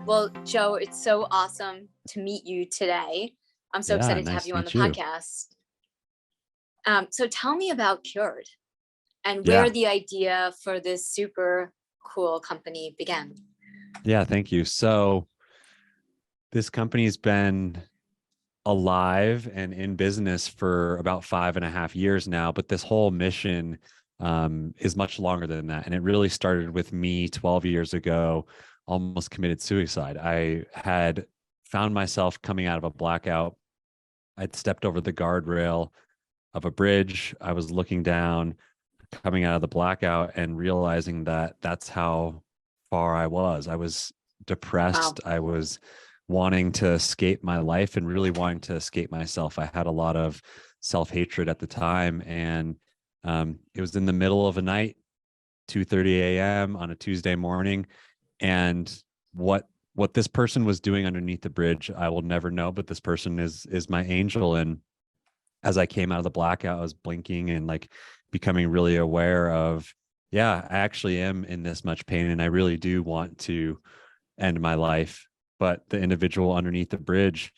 Well, Joe, it's so awesome to meet you today. I'm so Yeah, excited to have nice you to on the meet you. podcast. So tell me about Cured and where Yeah, the idea for this super cool company began. yeah, thank you. So this company's been alive and in business for about 5.5 years now, but this whole mission is much longer than that. And it really started with me 12 years ago, almost committed suicide. I had found myself coming out of a blackout. I'd stepped over the guardrail of a bridge. I was looking down, coming out of the blackout and realizing that that's how far I was. I was Wow. depressed. I was wanting to escape my life and really wanting to escape myself. I had a lot of self-hatred at the time. And it was in the middle of a night, 2:30 a.m. on a Tuesday morning. And what this person was doing underneath the bridge, I will never know, but this person is my angel. And as I came out of the blackout, I was blinking and like becoming really aware of, yeah, I actually am in this much pain and I really do want to end my life. But the individual underneath the bridge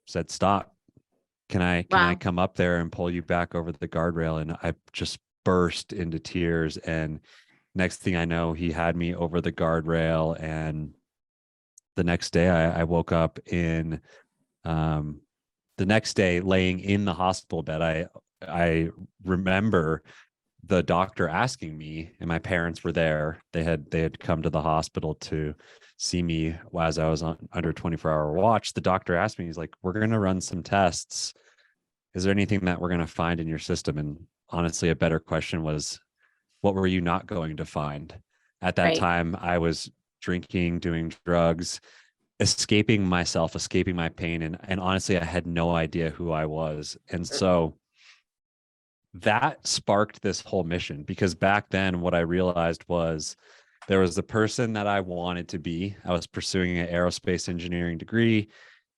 said, stop. Can I Wow. come up there and pull you back over the guardrail? And I just burst into tears. And next thing I know, he had me over the guardrail. And the next day I woke up in um, the next day laying in the hospital bed. I remember the doctor asking me, and my parents were there. They had come to the hospital to see me as I was under 24-hour watch. The doctor asked me, he's like, we're going to run some tests. Is there anything that we're going to find in your system? And honestly, a better question was, what were you not going to find? At that Right. time, I was drinking, doing drugs, escaping myself, escaping my pain. And honestly, I had no idea who I was. And so that sparked this whole mission, because back then what I realized was there was the person that I wanted to be. I was pursuing an aerospace engineering degree.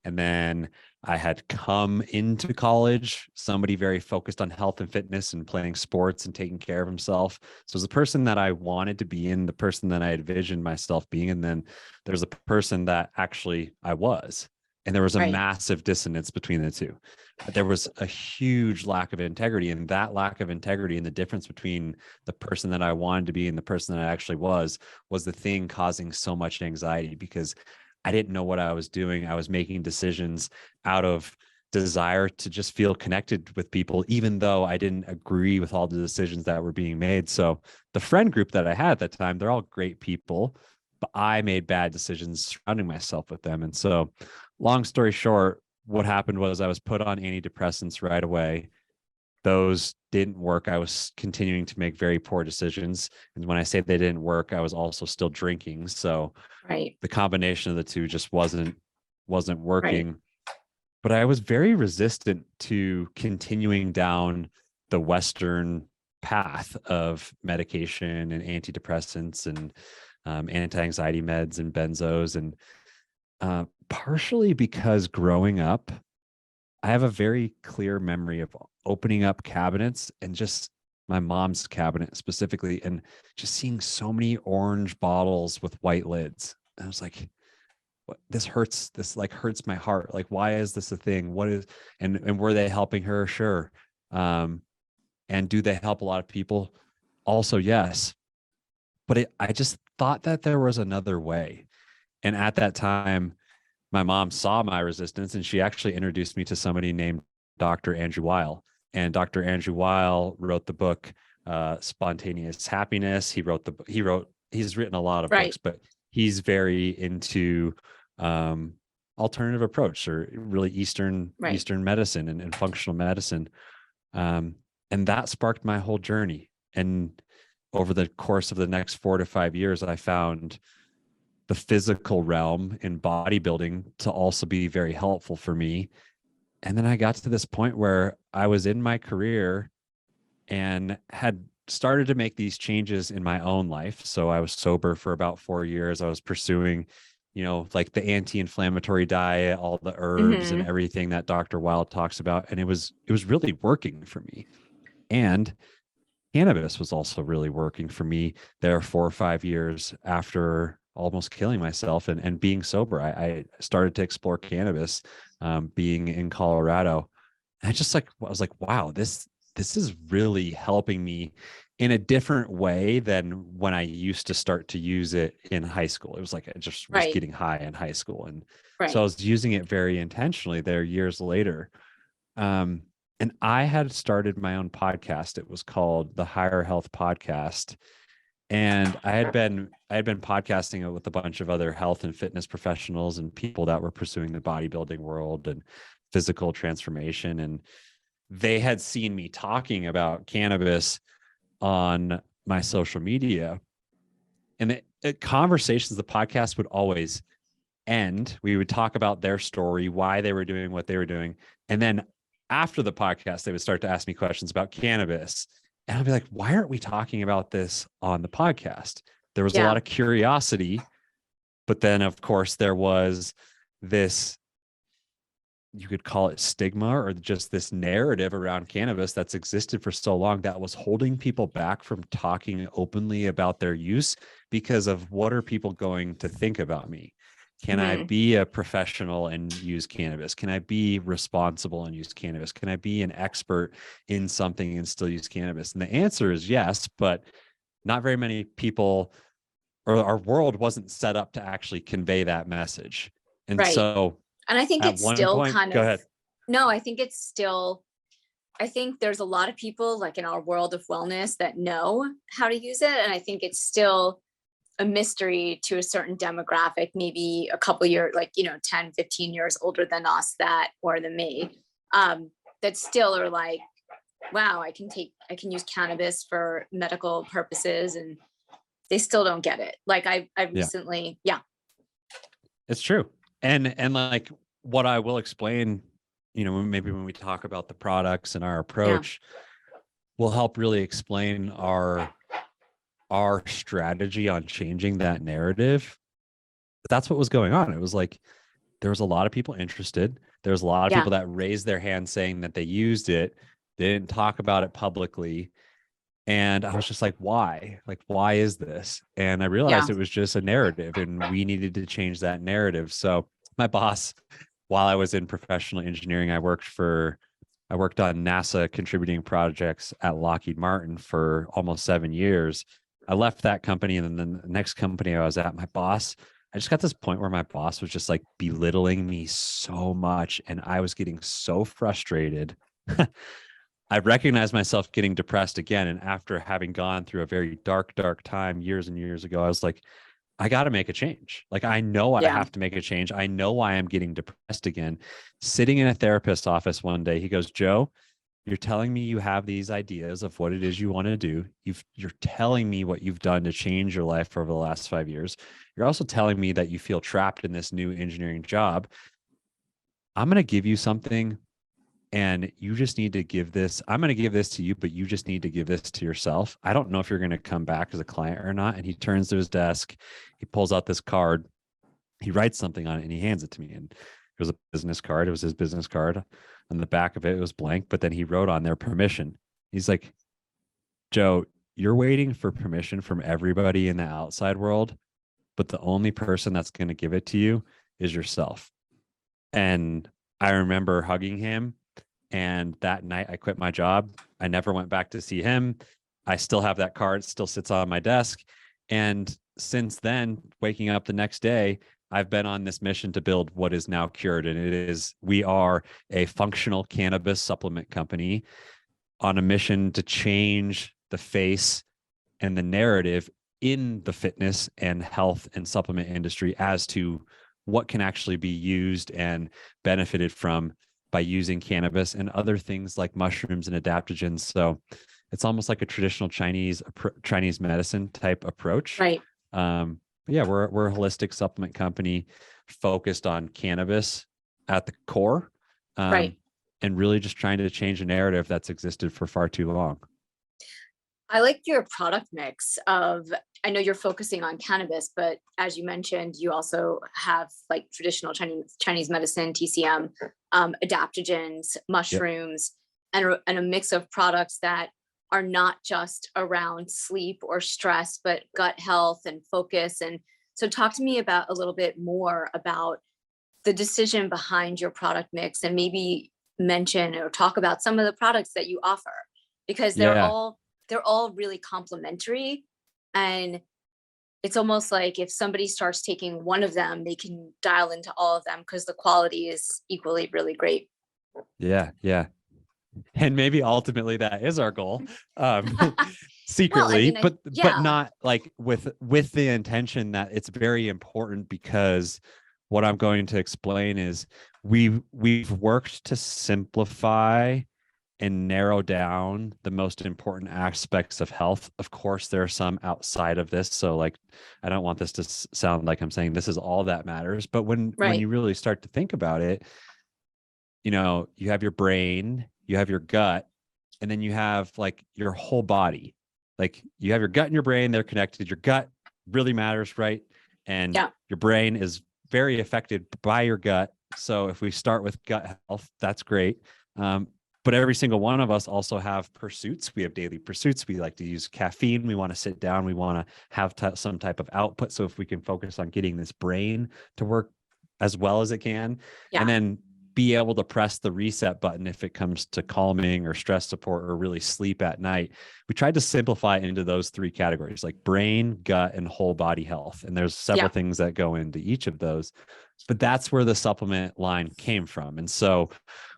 And then I had come into college, somebody very focused on health and fitness and playing sports and taking care of himself. So it was the person that I wanted to be in, the person that I envisioned myself being. And then there's a person that actually I was. And there was a Right. massive dissonance between the two. There was a huge lack of integrity. And that lack of integrity and the difference between the person that I wanted to be and the person that I actually was the thing causing so much anxiety, because I didn't know what I was doing. I was making decisions out of desire to just feel connected with people, even though I didn't agree with all the decisions that were being made. So the friend group that I had at that time, they're all great people, but I made bad decisions surrounding myself with them. And so, long story short, what happened was I was put on antidepressants right away. Those didn't work. I was continuing to make very poor decisions. And when I say they didn't work, I was also still drinking. So Right. the combination of the two just wasn't Right. working. But I was very resistant to continuing down the Western path of medication and antidepressants and anti-anxiety meds and benzos. And partially because growing up, I have a very clear memory of opening up cabinets, and just my mom's cabinet specifically, and just seeing so many orange bottles with white lids. And I was like, what, this hurts. This like hurts my heart. Like, why is this a thing? What is, and were they helping her? Sure. Um, and do they help a lot of people? Also, yes. But I just thought that there was another way. And at that time, my mom saw my resistance, and she actually introduced me to somebody named Dr. Andrew Weil. And Dr. Andrew Weil wrote the book Spontaneous Happiness. He's written a lot of books, Right. but he's very into alternative approach, or really Right. Eastern medicine and functional medicine. And that sparked my whole journey. And over the course of the next 4 to 5 years, I found the physical realm in bodybuilding to also be very helpful for me. And then I got to this point where I was in my career and had started to make these changes in my own life. So I was sober for about 4 years. I was pursuing, like the anti-inflammatory diet, all the herbs and Hmm. everything that Dr. Wild talks about. And it was really working for me. And cannabis was also really working for me there 4 or 5 years after almost killing myself and being sober. I started to explore cannabis, being in Colorado. And I was like, wow, this is really helping me in a different way than when I used to start to use it in high school. It was like I just was Right. getting high in high school. And so I Right. was using it very intentionally there years later. Um, and I had started my own podcast. It was called the Higher Health Podcast. And I had been podcasting with a bunch of other health and fitness professionals and people that were pursuing the bodybuilding world and physical transformation. And they had seen me talking about cannabis on my social media. And conversations, the podcast would always end. We would talk about their story, why they were doing what they were doing. And then after the podcast, they would start to ask me questions about cannabis. And I'd be like, why aren't we talking about this on the podcast? There was a Yeah. lot of curiosity, but then of course there was this, you could call it stigma or just this narrative around cannabis that's existed for so long that was holding people back from talking openly about their use because of what are people going to think about me? Can I Hmm. be a professional and use cannabis? Can I be responsible and use cannabis? Can I be an expert in something and still use cannabis? And the answer is yes, but not very many people, or our world wasn't set up to actually convey that message. And Right. so And I think at it's one still point, kind go of, ahead. no, I think it's still, I think there's a lot of people like in our world of wellness that know how to use it. And I think it's still a mystery to a certain demographic, maybe a couple years, like, 10, 15 years older than us that, or than me, that still are like, wow, I can use cannabis for medical purposes. And they still don't get it. Like I Yeah, recently, yeah, it's true. And like what I will explain, maybe when we talk about the products and our yeah, approach, will help really explain our strategy on changing that narrative. But that's what was going on. It was like there was a lot of people interested. There was a lot of yeah, people that raised their hand saying that they used it. They didn't talk about it publicly. And I was just like, why? Like, why is this? And I yeah, realized it was just a narrative and we needed to change that narrative. So my boss, while I was in professional engineering, I worked on NASA contributing projects at Lockheed Martin for almost 7 years. I left that company, and then the next company I was at, I just got this point where my boss was just like belittling me so much. And I was getting so frustrated. I recognized myself getting depressed again. And after having gone through a very dark, dark time years and years ago, I was like, I got to make a change. Like, I know I yeah, have to make a change. I know why I'm getting depressed again. Sitting in a therapist's office one day, he goes, Joe, you're telling me you have these ideas of what it is you want to do. You're telling me what you've done to change your life over the last 5 years. You're also telling me that you feel trapped in this new engineering job. I'm going to give you something, and you just need to give this. I'm going to give this to you, but you just need to give this to yourself. I don't know if you're going to come back as a client or not. And he turns to his desk, he pulls out this card, he writes something on it, and he hands it to me. And it was a business card. It was his business card. On the back of it, it was blank, but then he wrote on there permission. He's like, Joe, you're waiting for permission from everybody in the outside world, but the only person that's going to give it to you is yourself. And I remember hugging him. And that night I quit my job. I never went back to see him. I still have that card, it still sits on my desk. And since then, waking up the next day, I've been on this mission to build what is now Cured. And we are a functional cannabis supplement company on a mission to change the face and the narrative in the fitness and health and supplement industry as to what can actually be used and benefited from by using cannabis and other things like mushrooms and adaptogens. So it's almost like a traditional Chinese medicine type approach. right, But yeah, we're a holistic supplement company focused on cannabis at the core, right. and really just trying to change a narrative that's existed for far too long. I like your product mix of, I know you're focusing on cannabis, but as you mentioned, you also have like traditional Chinese medicine, TCM, adaptogens, Yep. mushrooms, and a mix of products that are not just around sleep or stress, but gut health and focus. And So talk to me about a little bit more about the decision behind your product mix, and maybe mention or talk about some of the products that you offer, because Yeah. they're all really complementary. And it's almost like if somebody starts taking one of them, they can dial into all of them because the quality is equally really great. Yeah. Yeah. And maybe ultimately that is our goal, Well, I secretly, mean, but yeah. not like with the intention that it's very important, because what I'm going to explain is we've worked to simplify and narrow down the most important aspects of health. Of course, there are some outside of this, so like I don't want this to sound like I'm saying this is all that matters, but when Right. you really start to think about it, you have your brain, you have your gut, and then you have like your whole body. Like you have your gut and your brain, they're connected. Your gut really matters, right? And Yeah. your brain is very affected by your gut. So if we start with gut health, that's great. But every single one of us also have pursuits. We have daily pursuits. We like to use caffeine. We want to sit down. We want to have some type of output. So if we can focus on getting this brain to work as well as it can, and Yeah. then be able to press the reset button if it comes to calming or stress support or really sleep at night. We tried to simplify it into those three categories, like brain, gut, and whole body health. And there's several Yeah. things that go into each of those, but that's where the supplement line came from. And so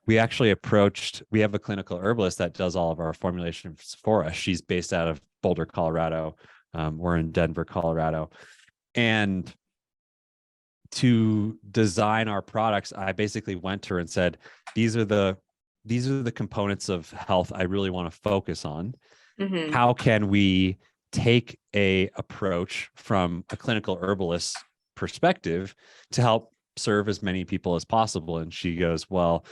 we have a clinical herbalist that does all of our formulations for us. She's based out of Boulder, Colorado. We're in Denver, Colorado. And to design our products, I basically went to her and said, these are the components of health I really want to focus on. Mm-hmm. How can we take a approach from a clinical herbalist perspective to help serve as many people as possible? And she goes, well,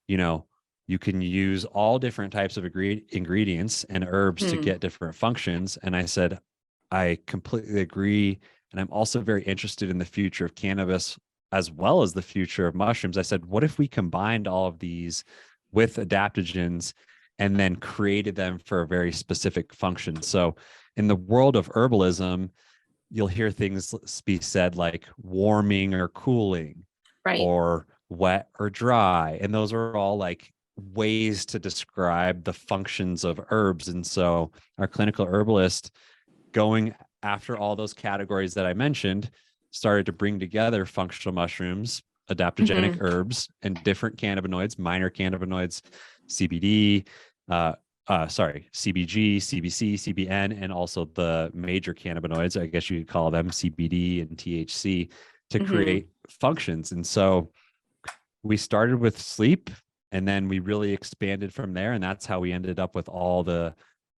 you can use all different types of ingredients and herbs to Mm. get different functions. And I said, I completely agree. And I'm also very interested in the future of cannabis as well as the future of mushrooms. I said, what if we combined all of these with adaptogens and then created them for a very specific function? So in the world of herbalism, you'll hear things be said like warming or cooling, Right. or wet or dry. And those are all like ways to describe the functions of herbs. And so our clinical herbalist, going after all those categories that I mentioned, started to bring together functional mushrooms, adaptogenic Mm-hmm. herbs, and different cannabinoids, minor cannabinoids, CBD, CBG, CBC, CBN, and also the major cannabinoids, I guess you could call them CBD and THC, to Mm-hmm. create functions. And so we started with sleep, and then we really expanded from there. And that's how we ended up with all the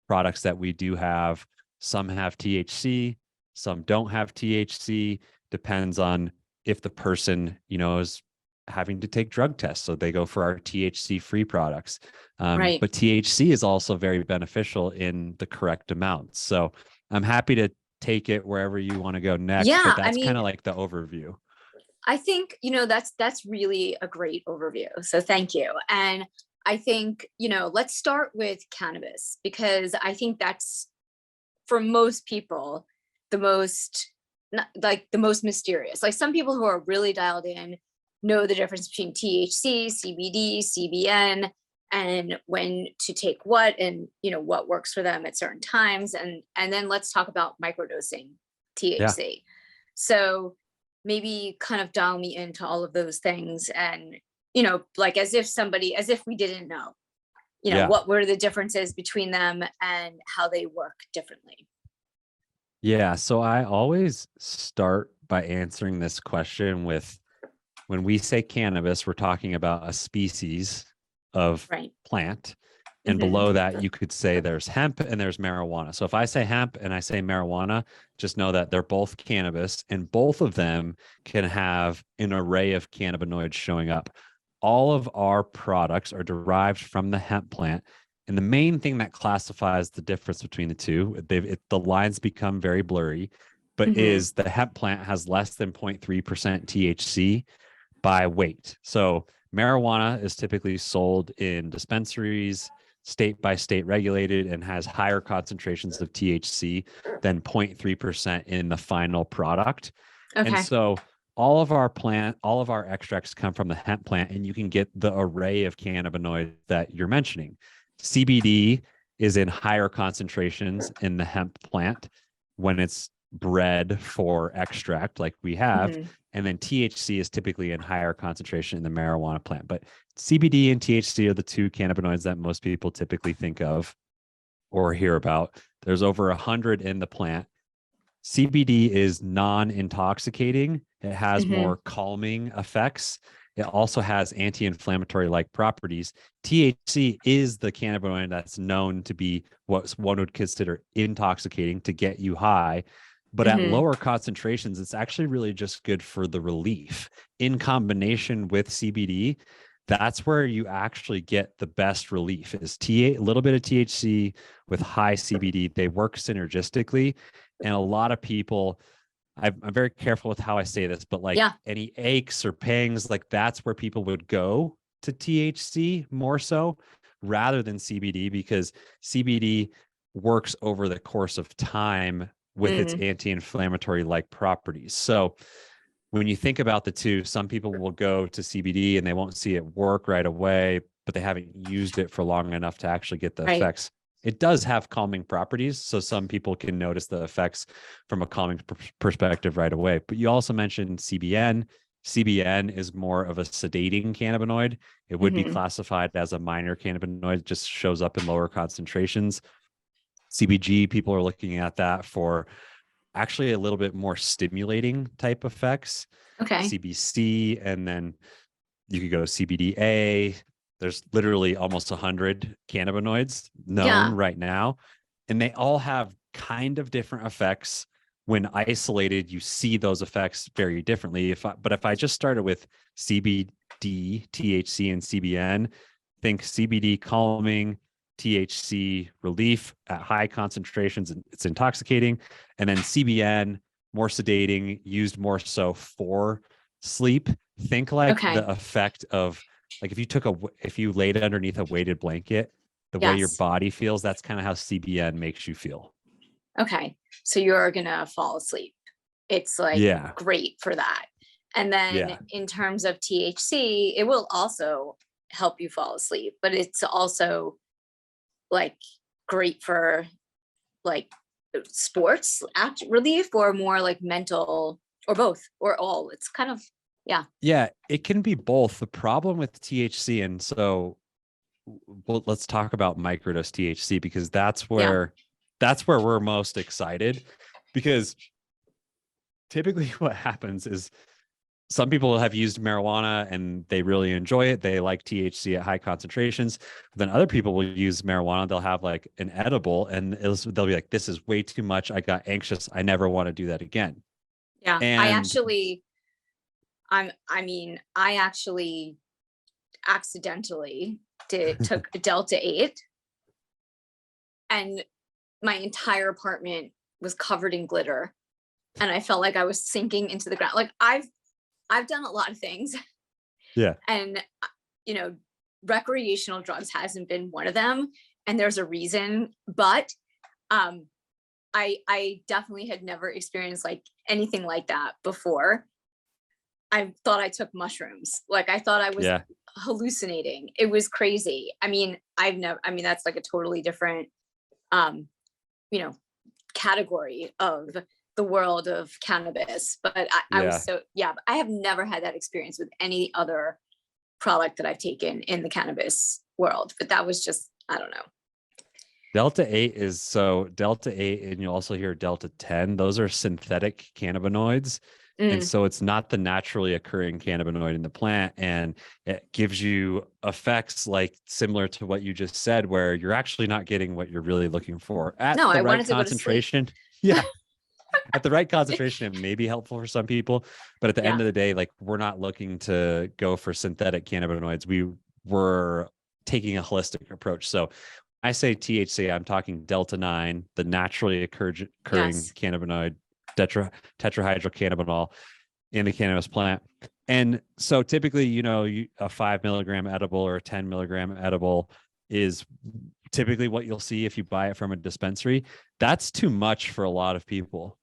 products that we do have. Some have THC, some don't have THC, depends on if the person, is having to take drug tests. So they go for our THC free products. Right. But THC is also very beneficial in the correct amounts. So I'm happy to take it wherever you want to go next, but Yeah. I that's kind mean, of like the overview. I think, that's really a great overview. So thank you. And I think, let's start with cannabis, because I think that's, for most people, the most the most mysterious. Like, some people who are really dialed in know the difference between THC, CBD, CBN, and when to take what, and what works for them at certain times. And then let's talk about microdosing Yeah. THC. So maybe kind of dial me into all of those things, and like, as if we didn't know, Yeah. what were the differences between them and how they work differently. Yeah. So I always start by answering this question with, when we say cannabis, we're talking about a species of Right. plant. And Hmm. below that, you could say there's hemp and there's marijuana. So if I say hemp and I say marijuana, just know that they're both cannabis, and both of them can have an array of cannabinoids showing up. All of our products are derived from the hemp plant. And the main thing that classifies the difference between the two, the lines become very blurry, but Hmm. is the hemp plant has less than 0.3% THC by weight. So marijuana is typically sold in dispensaries, state by state regulated and has higher concentrations of THC than 0.3% in the final product. And Okay. so all of our extracts come from the hemp plant, and you can get the array of cannabinoids that you're mentioning. CBD is in higher concentrations in the hemp plant when it's bred for extract like we have. Mhm. And then THC is typically in higher concentration in the marijuana plant. But CBD and THC are the two cannabinoids that most people typically think of or hear about. There's over 100 in the plant. CBD is non-intoxicating. It has Mhm. more calming effects. It also has anti-inflammatory like properties. THC is the cannabinoid that's known to be what one would consider intoxicating, to get you high. But at Mhm. lower concentrations, it's actually really just good for the relief. In combination with CBD, that's where you actually get the best relief, is a little bit of THC with high CBD. They work synergistically. And a lot of people, I'm very careful with how I say this, but like Yeah. any aches or pangs, like that's where people would go to THC more so rather than CBD, because CBD works over the course of time with its Mm. anti-inflammatory like properties. So when you think about the two, some people will go to CBD and they won't see it work right away, but they haven't used it for long enough to actually get the Right. effects. It does have calming properties, so some people can notice the effects from a calming perspective right away. But you also mentioned CBN. CBN is more of a sedating cannabinoid. It would be Mhm. classified as a minor cannabinoid, just shows up in lower concentrations. CBG, people are looking at that for actually a little bit more stimulating type effects. Okay. CBC, and then you could go CBDA. There's literally almost 100 cannabinoids known Yeah. right now, and they all have kind of different effects. When isolated, you see those effects very differently. But if I just started with CBD, THC, and CBN, think CBD calming, THC relief at high concentrations, and it's intoxicating, and then CBN more sedating, used more so for sleep. Think like Okay. the effect of, like, if you laid it underneath a weighted blanket, the way your Yes. body feels, that's kind of how CBN makes you feel. Okay. So you're gonna fall asleep. It's like Yeah. great for that. And then Yeah. in terms of THC, it will also help you fall asleep, but it's also like great for like sports act relief, or more like mental, or both or all. It's kind of, yeah. Yeah. It can be both. The problem with THC, and so well, let's talk about microdose THC, because Yeah. that's where we're most excited, because typically what happens is some people have used marijuana and they really enjoy it. They like THC at high concentrations. Then other people will use marijuana. They'll have like an edible and they'll be like, this is way too much. I got anxious. I never want to do that again. Yeah. And I mean, I actually accidentally took a Delta 8, and my entire apartment was covered in glitter, and I felt like I was sinking into the ground. Like I've done a lot of things, yeah, and you know, recreational drugs hasn't been one of them, and there's a reason. But um I definitely had never experienced like anything like that before. I thought I took mushrooms. Like I thought I was yeah, hallucinating. It was crazy. I mean, I mean, that's like a totally different um, you know, category of the world of cannabis. But I was yeah. so, yeah, I have never had that experience with any other product that I've taken in the cannabis world. But that was just, I don't know. Delta 8, and you'll also hear Delta 10. Those are synthetic cannabinoids. And Mm, so it's not the naturally occurring cannabinoid in the plant. And it gives you effects like similar to what you just said, where you're actually not getting what you're really looking for at no, the I right wanted to go to sleep. concentration. Yeah. At the right concentration, it may be helpful for some people. But at the end Yeah. of the day, like, we're not looking to go for synthetic cannabinoids. We were taking a holistic approach. So I say THC, I'm talking Delta 9, the naturally occurring Yes. cannabinoid, tetrahydrocannabinol in the cannabis plant. And so typically, a 5 milligram edible or a 10 milligram edible is typically what you'll see if you buy it from a dispensary, that's too much for a lot of people.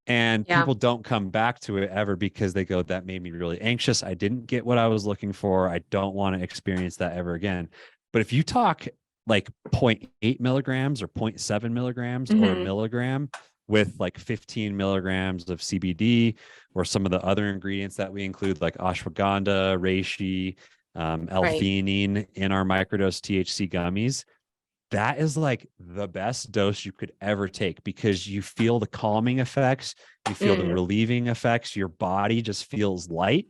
And Yeah. people don't come back to it ever because they go, that made me really anxious. I didn't get what I was looking for. I don't want to experience that ever again. But if you talk like 0.8 milligrams or 0.7 milligrams or a milligram with like 15 milligrams of CBD or some of the other ingredients that we include, like ashwagandha, reishi, L-theanine in our microdose THC gummies, that is like the best dose you could ever take, because you feel the calming effects, you feel the relieving effects, your body just feels light,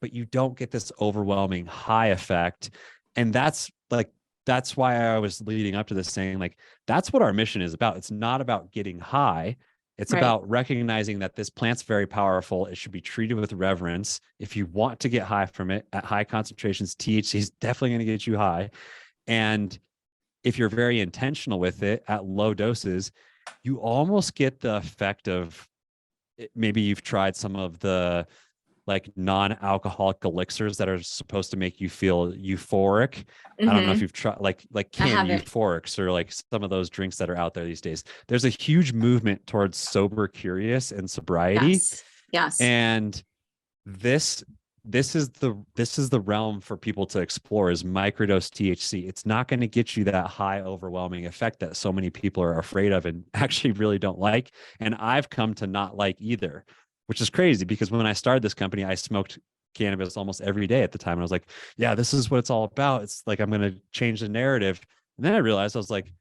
but you don't get this overwhelming high effect. And that's why I was leading up to this saying, like, that's what our mission is about. It's not about getting high. It's about recognizing that this plant's very powerful. It should be treated with reverence. If you want to get high from it at high concentrations, THC is definitely going to get you high. And if you're very intentional with it at low doses, you almost get the effect of, maybe you've tried some of the like non-alcoholic elixirs that are supposed to make you feel euphoric. I don't know if you've tried like canned euphorics or like some of those drinks that are out there these days. There's a huge movement towards sober curious and sobriety. Yes. And this is the realm for people to explore, is microdose THC. It's not going to get you that high overwhelming effect that so many people are afraid of and actually really don't like. And I've come to not like either, which is crazy, because when I started this company, I smoked cannabis almost every day at the time. And I was like, yeah, this is what it's all about. It's like, I'm going to change the narrative. And then I realized, I was like,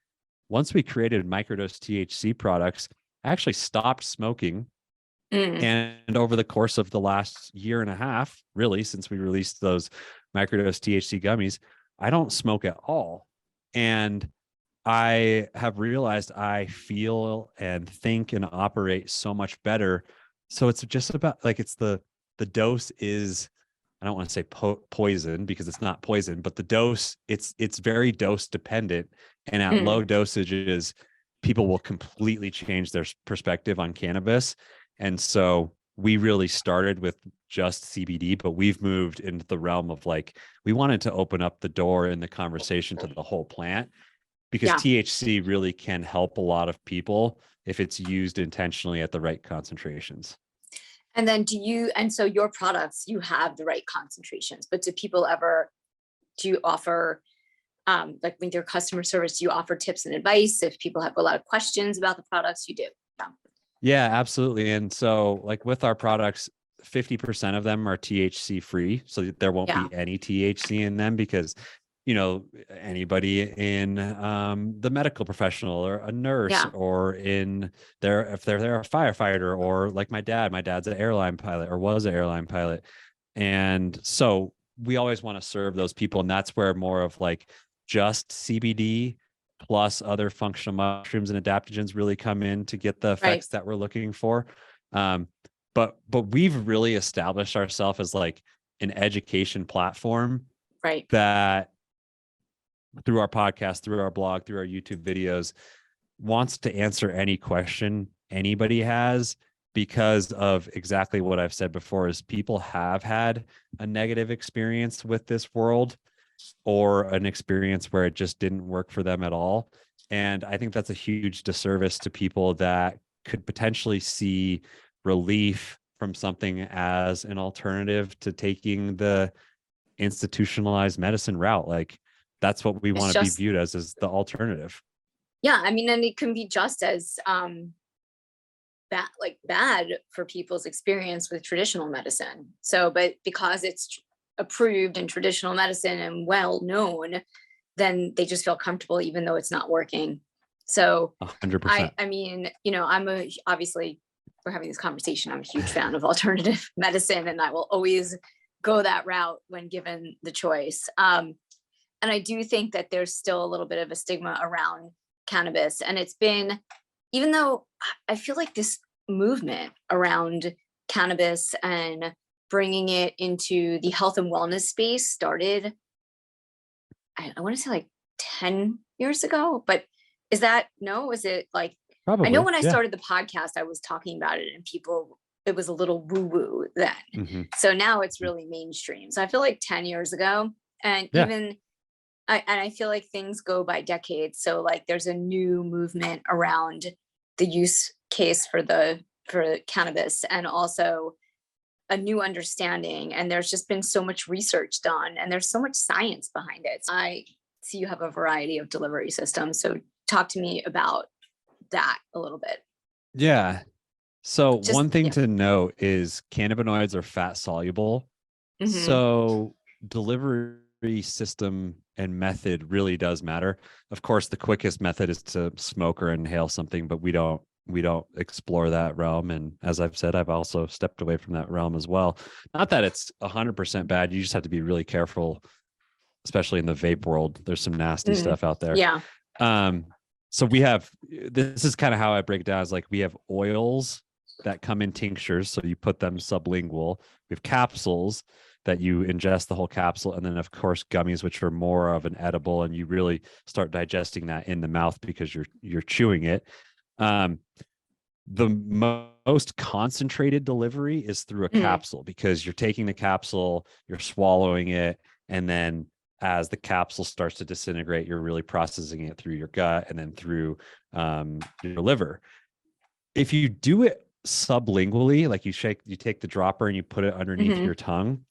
once we created microdose THC products, I actually stopped smoking. And over the course of the last year and a half, really, since we released those microdose THC gummies, I don't smoke at all. And I have realized I feel and think and operate so much better. So it's just about like, it's the dose is, I don't want to say poison, because it's not poison, but the dose, it's very dose dependent. And at low dosages, people will completely change their perspective on cannabis. And so we really started with just CBD, but we've moved into the realm of like, we wanted to open up the door in the conversation to the whole plant, because THC really can help a lot of people if it's used intentionally at the right concentrations. And then and so your products, you have the right concentrations, but do you offer, like with your customer service, do you offer tips and advice? If people have a lot of questions about the products, you do. Yeah, absolutely. And so like with our products, 50% of them are THC free. So there won't be any THC in them, because, you know, anybody in the medical professional or a nurse or if they're a firefighter, or like my dad's an airline pilot or was an airline pilot. And so we always want to serve those people. And that's where more of like just CBD plus other functional mushrooms and adaptogens really come in to get the effects that we're looking for. But we've really established ourselves as like an education platform, that through our podcast, through our blog, through our YouTube videos, wants to answer any question anybody has, because of exactly what I've said before, is people have had a negative experience with this world, or an experience where it just didn't work for them at all. And I think that's a huge disservice to people that could potentially see relief from something as an alternative to taking the institutionalized medicine route. Like, that's what we want to be viewed as the alternative. Yeah. I mean, and it can be just as bad for people's experience with traditional medicine. So, but because it's approved in traditional medicine and well known, then they just feel comfortable even though it's not working. So 100%. I mean, you know, obviously we're having this conversation, I'm a huge fan of alternative medicine, and I will always go that route when given the choice. And I do think that there's still a little bit of a stigma around cannabis, and it's been, even though I feel like this movement around cannabis and bringing it into the health and wellness space started, I want to say like 10 years ago, but is it like, Probably, I know when I started the podcast, I was talking about it and it was a little woo woo then. So now it's really mainstream. So I feel like 10 years ago, and even I feel like things go by decades. So like there's a new movement around the use case for cannabis, and also a new understanding. And there's just been so much research done, and there's so much science behind it. I see you have a variety of delivery systems. So talk to me about that a little bit. Yeah. So Just one thing yeah. to note is cannabinoids are fat soluble. Hmm. So delivery system and method really does matter. Of course, the quickest method is to smoke or inhale something, but we don't explore that realm. And as I've said, I've also stepped away from that realm as well. Not that it's 100% bad. You just have to be really careful, especially in the vape world. There's some nasty Mm. stuff out there. Yeah. Um, so we have, this is kind of how I break it down, is like we have oils that come in tinctures. So you put them sublingual. We have capsules that you ingest the whole capsule. And then of course, gummies, which are more of an edible, and you really start digesting that in the mouth because you're chewing it. Um, the most concentrated delivery is through a Mm. capsule, because you're taking the capsule, you're swallowing it, and then as the capsule starts to disintegrate, you're really processing it through your gut and then through your liver. If you do it sublingually, like you take the dropper and you put it underneath Hmm. your tongue,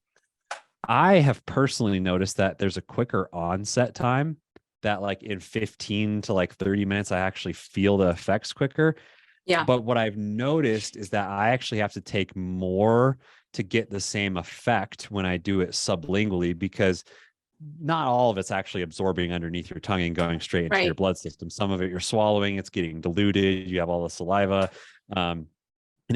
I have personally noticed that there's a quicker onset time, that like in 15 to like 30 minutes, I actually feel the effects quicker. Yeah. But what I've noticed is that I actually have to take more to get the same effect when I do it sublingually, because not all of it's actually absorbing underneath your tongue and going straight into your Right. blood system. Some of it you're swallowing, it's getting diluted. You have all the saliva and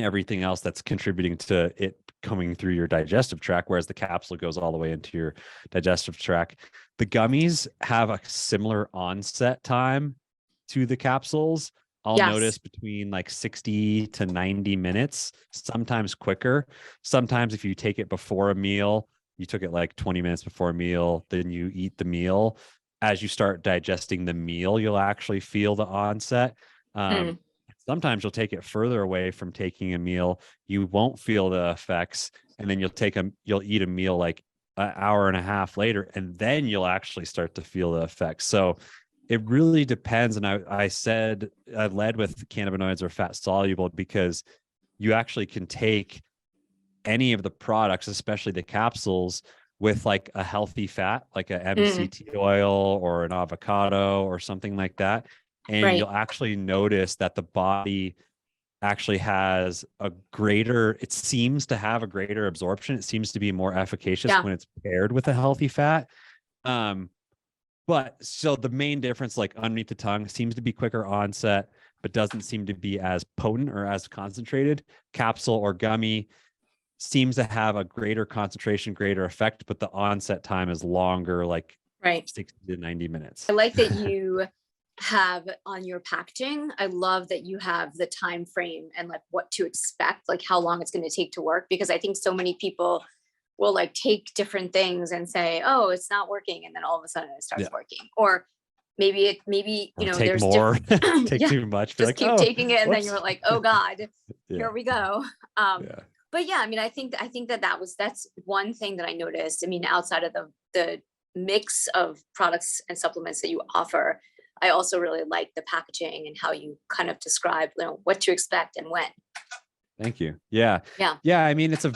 everything else that's contributing to it coming through your digestive tract, whereas the capsule goes all the way into your digestive tract. The gummies have a similar onset time to the capsules. I'll Yes. notice between like 60 to 90 minutes, sometimes quicker. Sometimes if you take it before a meal, you took it like 20 minutes before a meal, then you eat the meal. As you start digesting the meal, you'll actually feel the onset. Mm. Sometimes you'll take it further away from taking a meal. You won't feel the effects. And then you'll eat a meal like an hour and a half later, and then you'll actually start to feel the effects. So it really depends. And I said I led with cannabinoids or fat soluble, because you actually can take any of the products, especially the capsules, with like a healthy fat, like a Mm. MCT oil or an avocado or something like that. And Right. you'll actually notice that the body actually has a greater, it seems to have a greater absorption. It seems to be more efficacious Yeah. when it's paired with a healthy fat. Um, but so the main difference, like underneath the tongue, seems to be quicker onset, but doesn't seem to be as potent or as concentrated. Capsule or gummy seems to have a greater concentration, greater effect, but the onset time is longer, like Right. 60 to 90 I minutes. like that you have on your packaging. I love that you have the time frame and like what to expect, like how long it's going to take to work, because I think so many people will like take different things and say, "Oh, it's not working," and then all of a sudden it Yeah. starts working. Or maybe, Or take there's more, different take yeah, too much, be just like, keep oh, taking it and then whoops. you're like, "Oh God, Yeah. here we go." Um Yeah. but yeah, I mean, I think that's one thing that I noticed. I mean, outside of the mix of products and supplements that you offer, I also really like the packaging and how you kind of describe, what to expect and when. Thank you. Yeah. Yeah. Yeah. I mean, it's a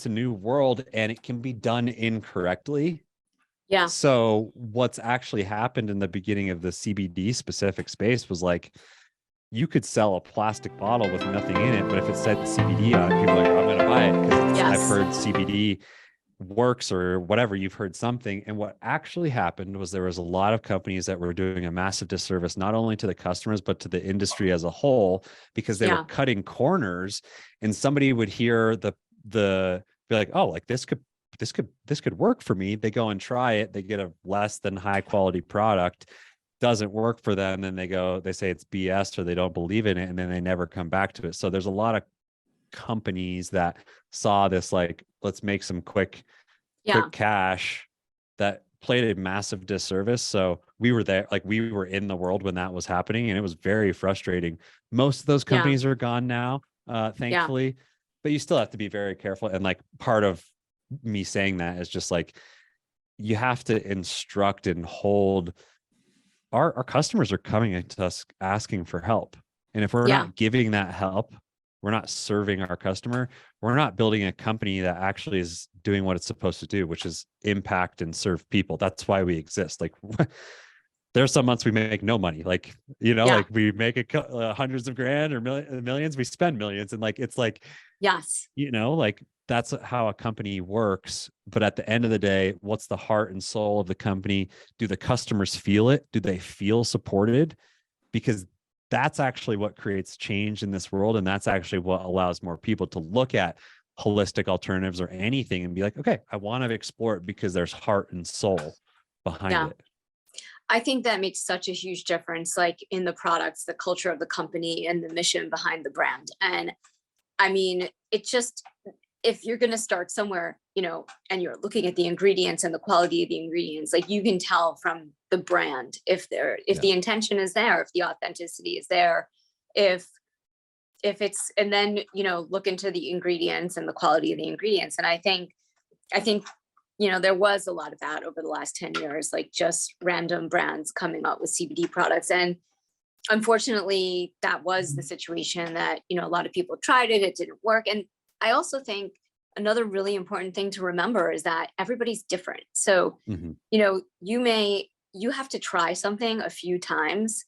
new world, and it can be done incorrectly. Yeah. So what's actually happened in the beginning of the CBD specific space was like, you could sell a plastic bottle with nothing in it, but if it said CBD on it, people are like, I'm going to buy it because I've Yes. heard CBD works or whatever. You've heard something. And what actually happened was there was a lot of companies that were doing a massive disservice, not only to the customers, but to the industry as a whole, because they were Yeah. cutting corners. And somebody would hear be like, oh, like this could work for me. They go and try it. They get a less than high quality product, doesn't work for them. Then they say it's BS, or they don't believe in it. And then they never come back to it. So there's a lot of companies that saw this, like, let's make some quick Yeah. cash, that played a massive disservice. So we were there, like we were in the world when that was happening, and it was very frustrating. Most of those Yeah. companies are gone now, Yeah. thankfully, but you still have to be very careful. And like part of me saying that is just like, you have to instruct and hold. Our customers are coming to us asking for help. And if we're Yeah. not giving that help, we're not serving our customer, we're not building a company that actually is doing what it's supposed to do, which is impact and serve people. That's why we exist. Like there's some months we make no money, like, Yeah. like we make hundreds of grand or millions, we spend millions. And like, it's like, Yes. like that's how a company works. But at the end of the day, what's the heart and soul of the company? Do the customers feel it? Do they feel supported? Because that's actually what creates change in this world. And that's actually what allows more people to look at holistic alternatives or anything and be like, okay, I want to explore it because there's heart and soul behind it. I think that makes such a huge difference, like in the products, the culture of the company, and the mission behind the brand. And I mean, it just, if you're going to start somewhere, and you're looking at the ingredients and the quality of the ingredients, like you can tell from the brand if the intention is there, if the authenticity is there, if it's, and then, look into the ingredients and the quality of the ingredients. And I think, there was a lot of that over the last 10 years, like just random brands coming up with CBD products. And unfortunately, that was the situation that, a lot of people tried it, it didn't work. And I also think another really important thing to remember is that everybody's different. So, you have to try something a few times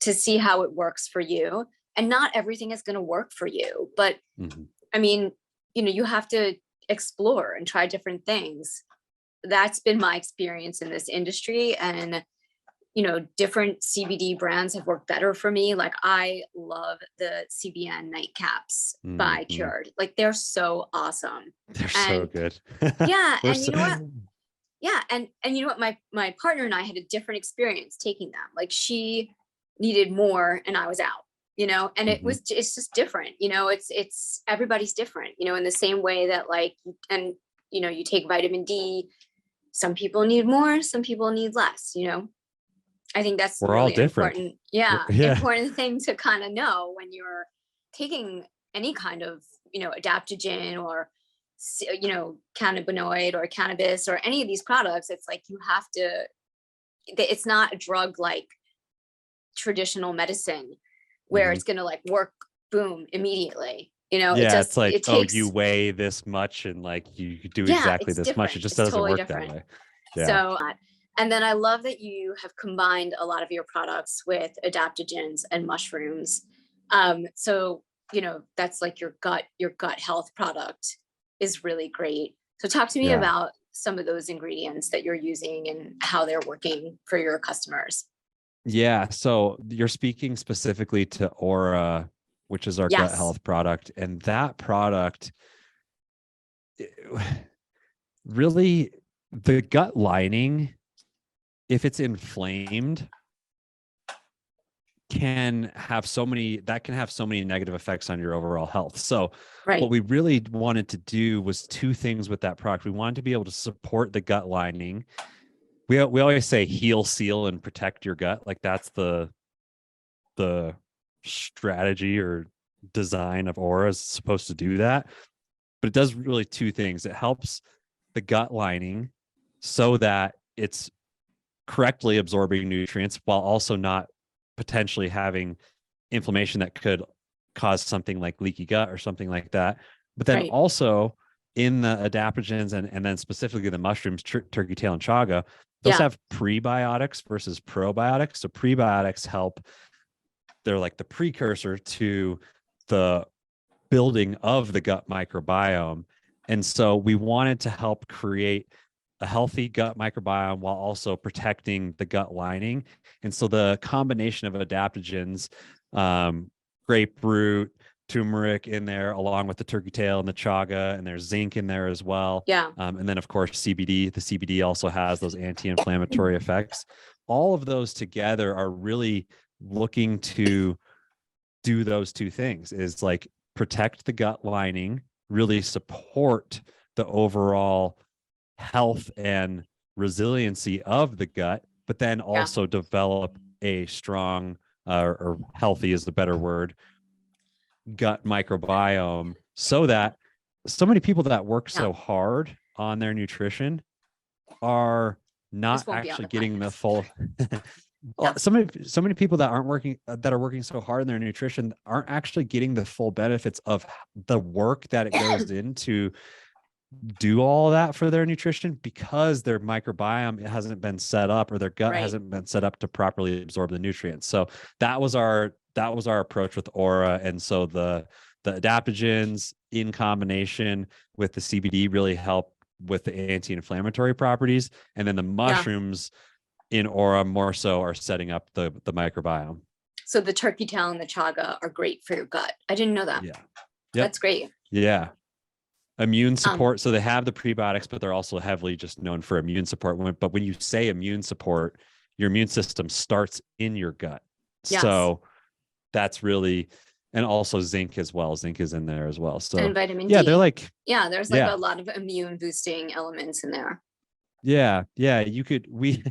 to see how it works for you. And not everything is going to work for you. But I mean, you have to explore and try different things. That's been my experience in this industry. And different CBD brands have worked better for me. Like I love the CBN nightcaps by CURED. Like they're so awesome. They're so good. Yeah. And you know what? Yeah. And you know what? My partner and I had a different experience taking them. Like she needed more and I was out, and it's just different, it's everybody's different, in the same way that like, and you take vitamin D, some people need more, some people need less, I think that's we're really all different. Important. Important thing to kind of know when you're taking any kind of, adaptogen or, cannabinoid or cannabis or any of these products. It's like, you have to, it's not a drug like traditional medicine where it's going to like work, boom, immediately. It's like, it takes, you weigh this much and like you do exactly this much. It just doesn't totally work different. that way. So, and then I love that you have combined a lot of your products with adaptogens and mushrooms. So, that's like your gut health product is really great. So talk to me about some of those ingredients that you're using and how they're working for your customers. Yeah. So you're speaking specifically to Aura, which is our gut health product. And that product, really, the gut lining, if it's inflamed, can have so many negative effects on your overall health. So what we really wanted to do was two things with that product. We wanted to be able to support the gut lining. We always say heal, seal, and protect your gut. Like that's the strategy or design of Aura is supposed to do that. But it does really two things. It helps the gut lining so that it's correctly absorbing nutrients while also not potentially having inflammation that could cause something like leaky gut or something like that. But then also in the adaptogens and then specifically the mushrooms, turkey tail and chaga, those have prebiotics versus probiotics. So prebiotics help, they're like the precursor to the building of the gut microbiome. And so we wanted to help create a healthy gut microbiome while also protecting the gut lining. And so the combination of adaptogens, grapefruit, turmeric in there, along with the turkey tail and the chaga, and there's zinc in there as well. And then of course, CBD, the CBD also has those anti-inflammatory effects. All of those together are really looking to do those two things, is like protect the gut lining, really support the overall health and resiliency of the gut, but then also develop a strong or healthy is the better word, gut microbiome, so that so many people that work so hard on their nutrition are not This won't be on actually the getting the podcast. full. Yeah. So many people that aren't working, that are working so hard in their nutrition, aren't actually getting the full benefits of the work that it goes into do all that for their nutrition, because their microbiome hasn't been set up, or their gut Right. hasn't been set up to properly absorb the nutrients. So that was our approach with Aura. And so the adaptogens in combination with the CBD really help with the anti-inflammatory properties, and then the mushrooms in Aura more so are setting up the microbiome. So the turkey tail and the chaga are great for your gut. I didn't know that. Yeah. Yep. That's great. Yeah. Immune support. So they have the prebiotics, but they're also heavily just known for immune support. But when you say immune support, your immune system starts in your gut. Yes. So that's really, and also zinc as well. Zinc is in there as well. So and vitamin D. they're like, there's like a lot of immune boosting elements in there. Yeah. You could, we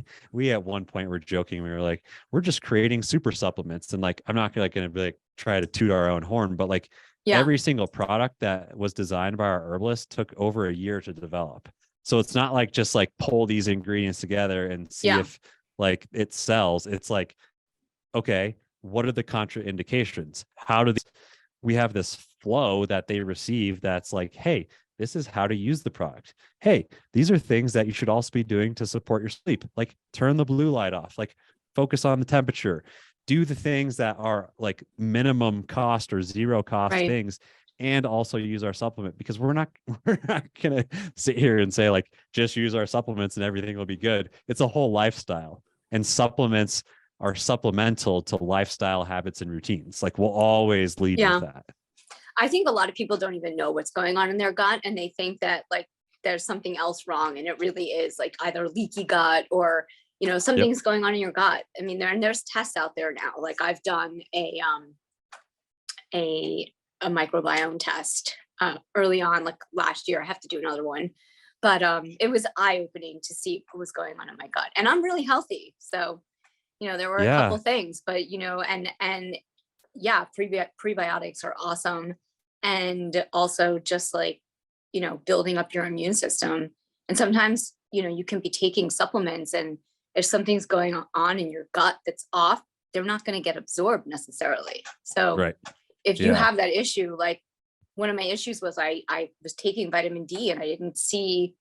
at one point were joking. We were like, we're just creating super supplements. And like, I'm not going to be like, try to toot our own horn, but like every single product that was designed by our herbalist took over a year to develop. So it's not like just like pull these ingredients together and see if like it sells. It's like, okay, what are the contraindications? How do we have this flow that they receive that's like, hey, this is how to use the product. Hey, these are things that you should also be doing to support your sleep. Like turn the blue light off, like focus on the temperature, do the things that are like minimum cost or zero cost things, and also use our supplement, because we're not going to sit here and say like, just use our supplements and everything will be good. It's a whole lifestyle, and supplements are supplemental to lifestyle habits and routines. Like we'll always lead with that. I think a lot of people don't even know what's going on in their gut, and they think that like there's something else wrong, and it really is like either leaky gut or something's going on in your gut. I mean, there's tests out there now. Like I've done a microbiome test early on, like last year. I have to do another one, but it was eye-opening to see what was going on in my gut, and I'm really healthy. So there were a couple things, but and prebiotics are awesome. And also just like, building up your immune system. And sometimes, you can be taking supplements, and if something's going on in your gut that's off, they're not going to get absorbed necessarily. So if you have that issue, like one of my issues was I was taking vitamin D and I didn't see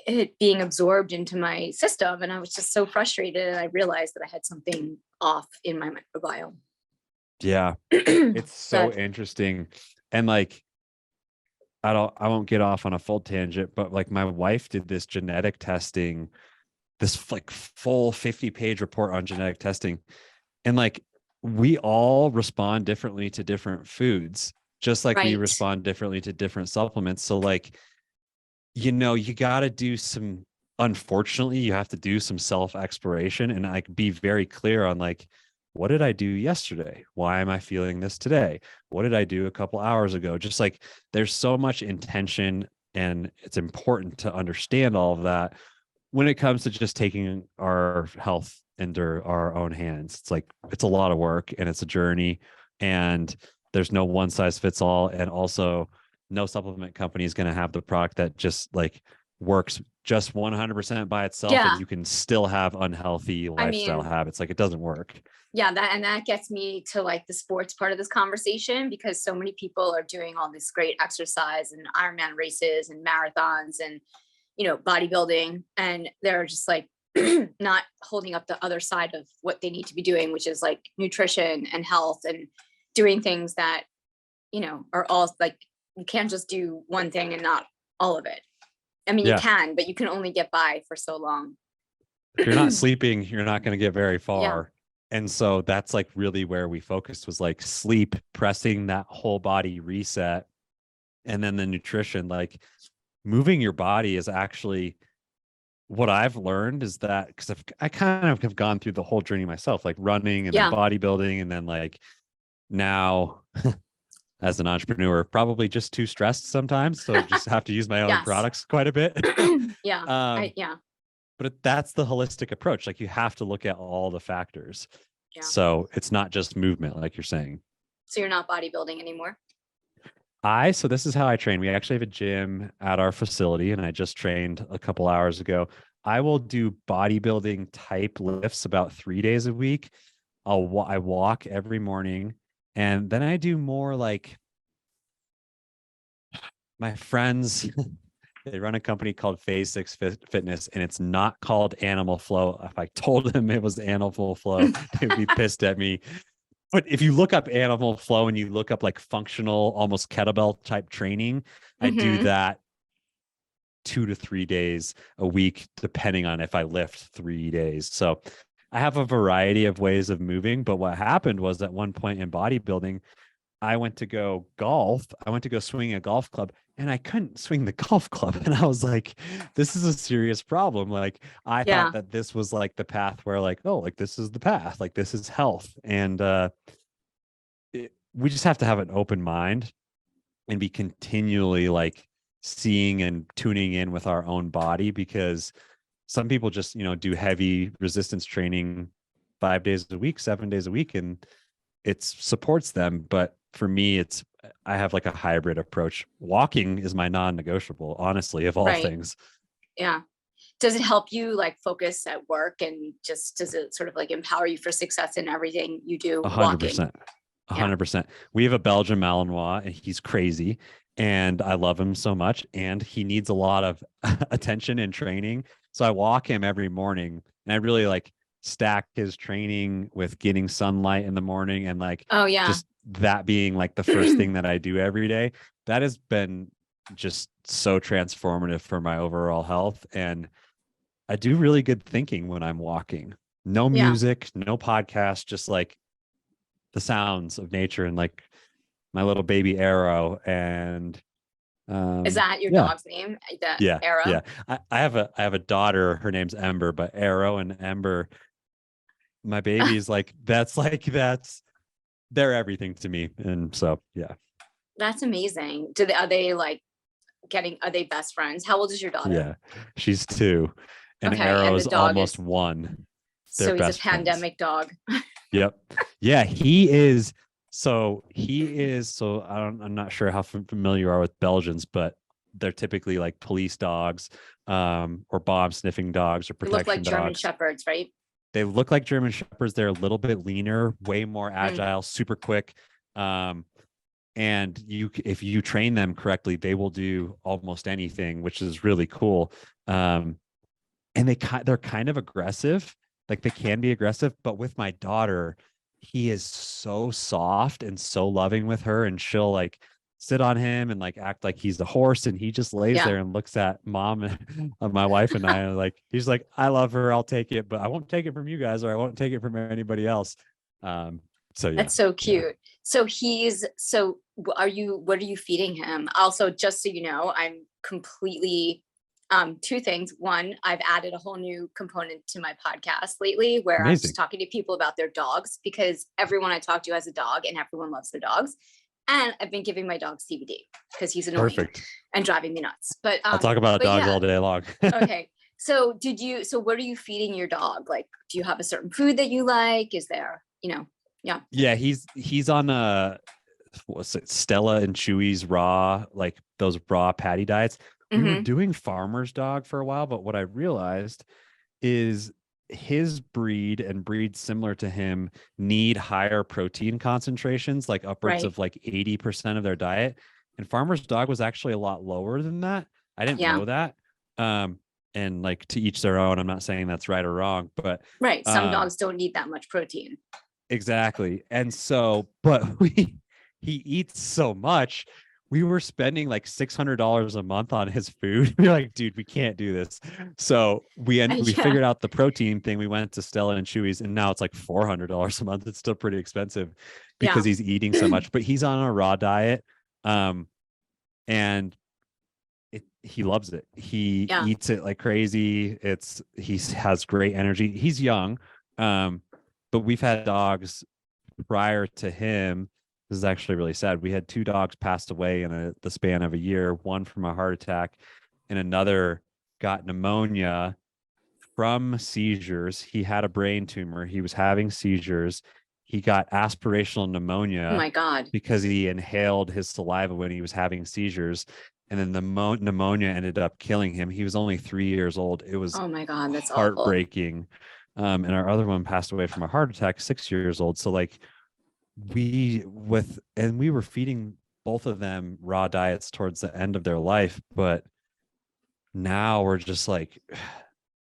it being absorbed into my system. And I was just so frustrated. And I realized that I had something off in my microbiome. Yeah. It's so interesting. And like, I won't get off on a full tangent, but like my wife did this genetic testing, this like full 50-page report on genetic testing. And like, we all respond differently to different foods, just like we respond differently to different supplements. So like, you got to do unfortunately, you have to do some self-exploration and like be very clear on like, what did I do yesterday? Why am I feeling this today? What did I do a couple hours ago? Just like there's so much intention, and it's important to understand all of that when it comes to just taking our health into our own hands. It's like, it's a lot of work and it's a journey, and there's no one size fits all. And also no supplement company is going to have the product that just like works just 100% by itself. And you can still have unhealthy lifestyle habits. Like it doesn't work. That gets me to like the sports part of this conversation, because so many people are doing all this great exercise and Ironman races and marathons and bodybuilding, and they're just like not holding up the other side of what they need to be doing, which is like nutrition and health, and doing things that are all like, you can't just do one thing and not all of it. I mean, you can, but you can only get by for so long. If you're not sleeping, you're not going to get very far. And so that's like really where we focused, was like sleep, pressing that whole body reset. And then the nutrition, like moving your body is actually what I've learned, is that because I kind of have gone through the whole journey myself, like running and then bodybuilding. And then like now as an entrepreneur, probably just too stressed sometimes. So I just have to use my own products quite a bit. But that's the holistic approach. Like you have to look at all the factors. So it's not just movement, like you're saying. So you're not bodybuilding anymore? So this is how I train. We actually have a gym at our facility, and I just trained a couple hours ago. I will do bodybuilding type lifts about 3 days a week. I walk every morning, and then I do more like my friends. They run a company called Phase 6 Fitness, and it's not called Animal Flow. If I told them it was Animal Flow, they would be pissed at me. But if you look up Animal Flow and you look up like functional, almost kettlebell type training, I do that 2 to 3 days a week, depending on if I lift 3 days. So I have a variety of ways of moving. But what happened was at one point in bodybuilding, I went to go golf. I went to go swing a golf club, and I couldn't swing the golf club. And I was like, this is a serious problem. Like, I Yeah. thought that this was like the path where like, oh, like this is the path, like this is health. And we just have to have an open mind and be continually like seeing and tuning in with our own body, because some people just, do heavy resistance training 5 days a week, 7 days a week, and it supports them. But for me, I have like a hybrid approach. Walking is my non-negotiable, honestly, of all things. Yeah. Does it help you like focus at work, and just does it sort of like empower you for success in everything you do? 100%. 100%. We have a Belgian Malinois, and he's crazy, and I love him so much, and he needs a lot of attention and training. So I walk him every morning, and I really like stack his training with getting sunlight in the morning, and like, just that being like the first thing that I do every day. That has been just so transformative for my overall health. And I do really good thinking when I'm walking. No music, no podcast, just like the sounds of nature, and like my little baby Arrow. And is that your dog's name? Arrow? Yeah. I have a daughter. Her name's Ember, but Arrow and Ember, my baby is like, they're everything to me. And so, yeah. That's amazing. Are they best friends? How old is your daughter? Yeah, she's 2, and Arrow is almost 1. So he's a pandemic dog. Yep. Yeah, he is. So I'm not sure how familiar you are with Belgians, but they're typically like police dogs, or bomb sniffing dogs, or protection dogs. They look like German Shepherds, right? They look like German Shepherds. They're a little bit leaner, way more agile, super quick. And if you train them correctly, they will do almost anything, which is really cool. And they're kind of aggressive. Like, they can be aggressive, but with my daughter, he is so soft and so loving with her, and she'll like sit on him and like act like he's the horse, and he just lays there and looks at mom and my wife and I, like, he's like, I love her, I'll take it, but I won't take it from you guys, or I won't take it from anybody else. So yeah, that's so cute. So what are you feeding him? Also, just so you know, I'm completely 2 things. One, I've added a whole new component to my podcast lately, where I'm just talking to people about their dogs, because everyone I talk to has a dog, and everyone loves their dogs. And I've been giving my dog CBD because he's annoying and driving me nuts. But I'll talk about dogs all day long. Okay. So what are you feeding your dog? Like, do you have a certain food that you like? Is there, Yeah, he's on what's it, Stella and Chewy's raw, like those raw patty diets. We were doing Farmer's Dog for a while, but what I realized is his breed and breeds similar to him need higher protein concentrations, like upwards of like 80% of their diet. And Farmer's Dog was actually a lot lower than that. I didn't know that. And like, to each their own. I'm not saying that's right or wrong, but some dogs don't need that much protein. Exactly. And so, but he eats so much. We were spending like $600 a month on his food. We're like, dude, we can't do this. So we figured out the protein thing. We went to Stella and Chewy's, and now it's like $400 a month. It's still pretty expensive because he's eating so much, but he's on a raw diet. And he loves it. He eats it like crazy. He has great energy. He's young. But we've had dogs prior to him. This is actually really sad. We had 2 dogs passed away in the span of a year, one from a heart attack, and another got pneumonia from seizures. He had a brain tumor. He was having seizures. He got aspirational pneumonia. Oh my God. Because he inhaled his saliva when he was having seizures. and then the pneumonia ended up killing him. He was only 3 years old. It was Oh my God, that's awful. heartbreaking. And our other one passed away from a heart attack, 6 years old. So like we were feeding both of them raw diets towards the end of their life, but now we're just like,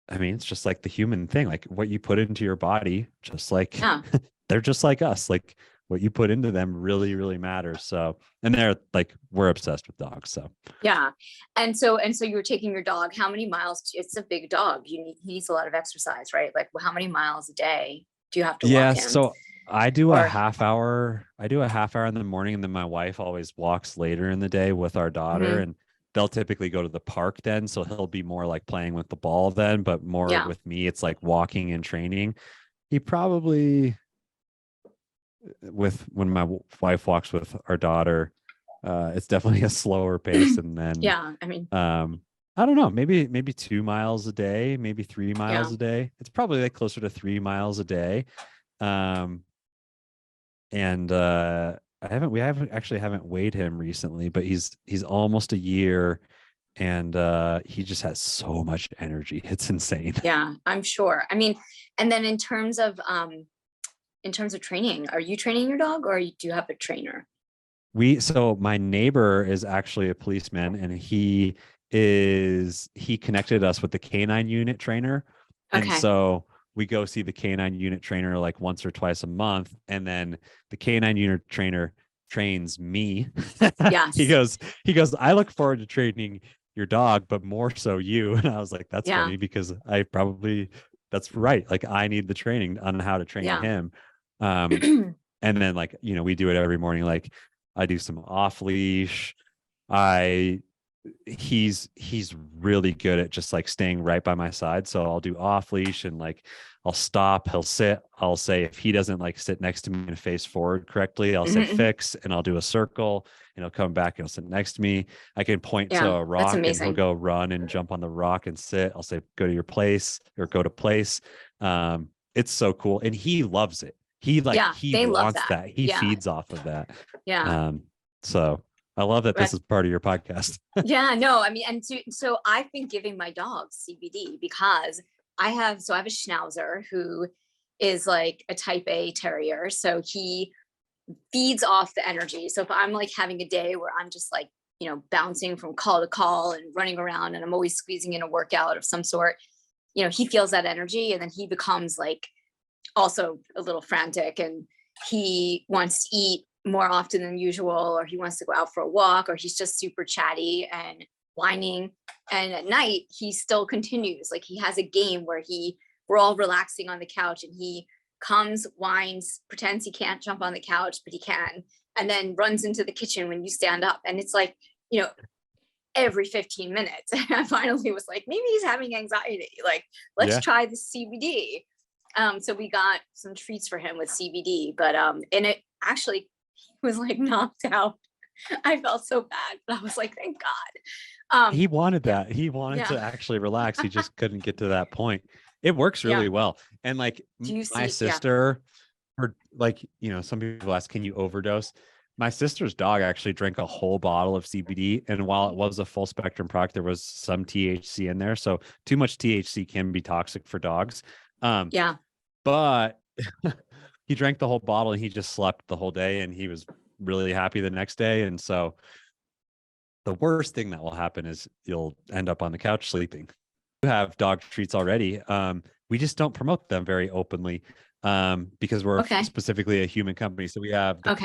I mean, it's just like the human thing, like what you put into your body, just like Yeah. they're just like us. Like what you put into them really, really matters. So, and they're like, we're obsessed with dogs. So, Yeah. And so you were taking your dog, how many miles? It's a big dog. He needs a lot of exercise, right? Like how many miles a day do you have to yeah. walk him? So I do a Or, half hour. I do a half hour in the morning, and then my wife always walks later in the day with our daughter, Mhm. and they'll typically go to the park then. So he'll be more like playing with the ball then, but more Yeah. with me, it's like walking and training. He probably, with when my wife walks with our daughter, it's definitely a slower pace. And then, Yeah. I mean, I don't know, maybe 2 miles a day, maybe 3 miles yeah. a day. It's probably like closer to 3 miles a day. Um, and we haven't weighed him recently, but he's almost a year, and he just has so much energy. It's insane. Yeah, I'm sure. I mean, and then in terms of training, are you training your dog or do you have a trainer? So my neighbor is actually a policeman, and he connected us with the canine unit trainer. And Okay. so we go see the canine unit trainer like once or twice a month. And then the canine unit trainer trains me. he Yes. goes, he goes, I look forward to training your dog, but more so you. And I was like, that's Yeah. funny because that's right. Like I need the training on how to train Yeah. him. Um, and then like, we do it every morning. Like I do some off leash. I he's really good at just like staying right by my side. So I'll do off leash, and like I'll stop, he'll sit. I'll say, if he doesn't like sit next to me and face forward correctly, I'll say Mhm. fix, and I'll do a circle, and he'll come back and he'll sit next to me. I can point to Yeah, a that's rock and he'll amazing. go run and jump on the rock and sit. I'll say, go to your place, or go to place. It's so cool. And he loves it. Yeah, He they love wants that. that. He Yeah. feeds off of that. Yeah. So I love that this But is part of your podcast. yeah, no, I mean, so I've been giving my dog CBD because so I have a schnauzer who is like a type A terrier. So he feeds off the energy. So if I'm like having a day where I'm just like, bouncing from call to call and running around and I'm always squeezing in a workout of some sort, he feels that energy and then he becomes like also a little frantic and he wants to eat more often than usual, or he wants to go out for a walk, or he's just super chatty and whining. And at night, he still continues. Like he has a game where we're all relaxing on the couch and he comes, whines, pretends he can't jump on the couch, but he can, and then runs into the kitchen when you stand up. And it's like, every 15 minutes. And I finally was like, maybe he's having anxiety. Like, let's Yeah. try the CBD. So we got some treats for him with CBD, but and it actually was like knocked out. I felt so bad, but I was like, thank God. He wanted Yeah, that. He wanted yeah, to actually relax. He just couldn't get to that point. It works yeah. really well. And like Do you my see? Yeah. sister, her like, some people ask, can you overdose? My sister's dog actually drank a whole bottle of CBD. And while it was a full spectrum product, there was some THC in there. So too much THC can be toxic for dogs. Yeah. But he drank the whole bottle and he just slept the whole day, and he was really happy the next day. And so the worst thing that will happen is you'll end up on the couch sleeping. You have dog treats already. We just don't promote them very openly, because we're Okay. specifically a human company. So we have Okay.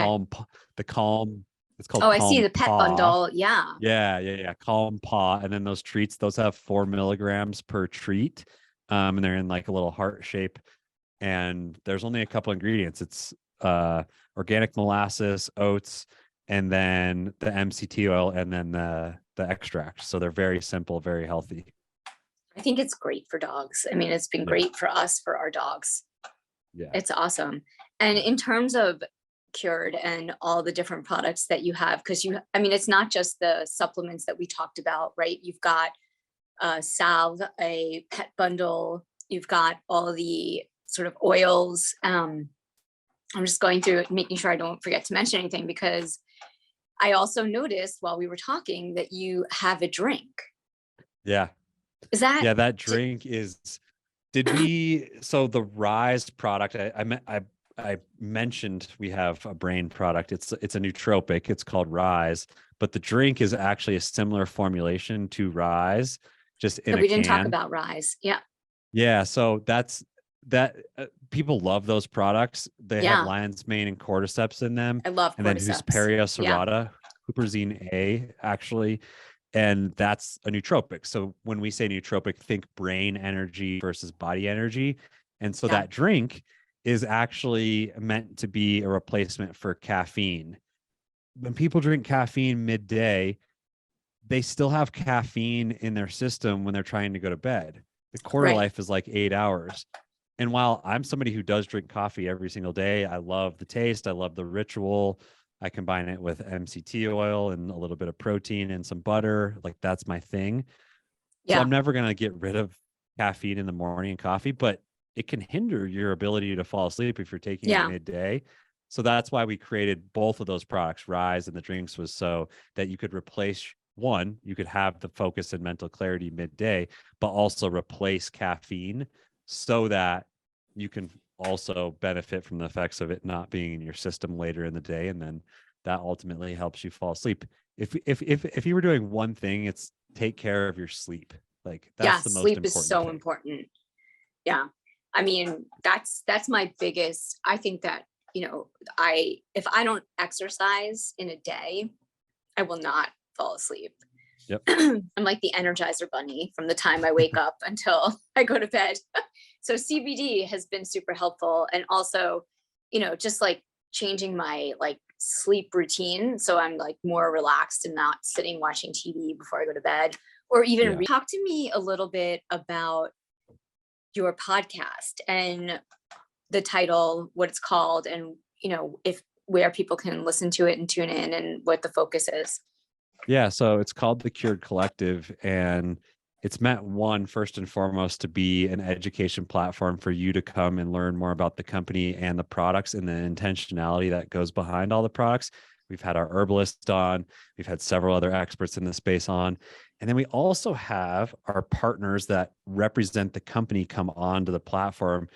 the calm. It's called Oh, I see Calm the pet Paw. bundle. Yeah. Yeah. Calm Paw, and then those treats. Those have 4 milligrams per treat, and they're in like a little heart shape. And there's only a couple ingredients. It's organic molasses, oats, and then the MCT oil, and then the extract. So they're very simple, very healthy. I think it's great for dogs. I mean, it's been Yeah. great for us, for our dogs. Yeah. It's awesome. And in terms of Cured and all the different products that you have, because I mean, it's not just the supplements that we talked about, right? You've got a salve, a pet bundle, you've got all the sort of oils. I'm just going through it, making sure I don't forget to mention anything, because I also noticed while we were talking that you have a drink. Yeah. Is that? Yeah. That drink is, so the Rise product, I mentioned we have a brain product. It's a nootropic. It's called Rise, but the drink is actually a similar formulation to Rise, just in a We didn't talk can. about Rise. Yeah. Yeah. So people love those products. They have Yeah. lion's mane and cordyceps in them. I love And then cordyceps. Hesperia Yeah. serrata, huperzine A, actually. And that's a nootropic. So when we say nootropic, think brain energy versus body energy. And so Yeah. that drink is actually meant to be a replacement for caffeine. When people drink caffeine midday, they still have caffeine in their system when they're trying to go to bed. The quarter Right. life is like 8 hours. And while I'm somebody who does drink coffee every single day, I love the taste, I love the ritual. I combine it with MCT oil and a little bit of protein and some butter. Like, that's my thing. So Yeah. I'm never going to get rid of caffeine in the morning and coffee, but it can hinder your ability to fall asleep if you're taking it midday. So that's why we created both of those products, Rise and the drinks, was so that you could replace one, you could have the focus and mental clarity midday, but also replace caffeine so that you can also benefit from the effects of it not being in your system later in the day. And then that ultimately helps you fall asleep. If you were doing one thing, it's take care of your sleep. Like, that's the most sleep important is so thing. important. Yeah. I mean, that's my biggest, I think that, if I don't exercise in a day, I will not fall asleep. Yep. I'm like the Energizer bunny from the time I wake up until I go to bed. So CBD has been super helpful. And also, just like changing my like sleep routine. So I'm like more relaxed and not sitting watching TV before I go to bed, or even talk to me a little bit about your podcast and the title, what it's called, and if where people can listen to it and tune in, and what the focus is. Yeah, so it's called the Cured Collective, and it's meant, first and foremost, to be an education platform for you to come and learn more about the company and the products and the intentionality that goes behind all the products. We've had our herbalist on, we've had several other experts in the space on, and then we also have our partners that represent the company come onto the platform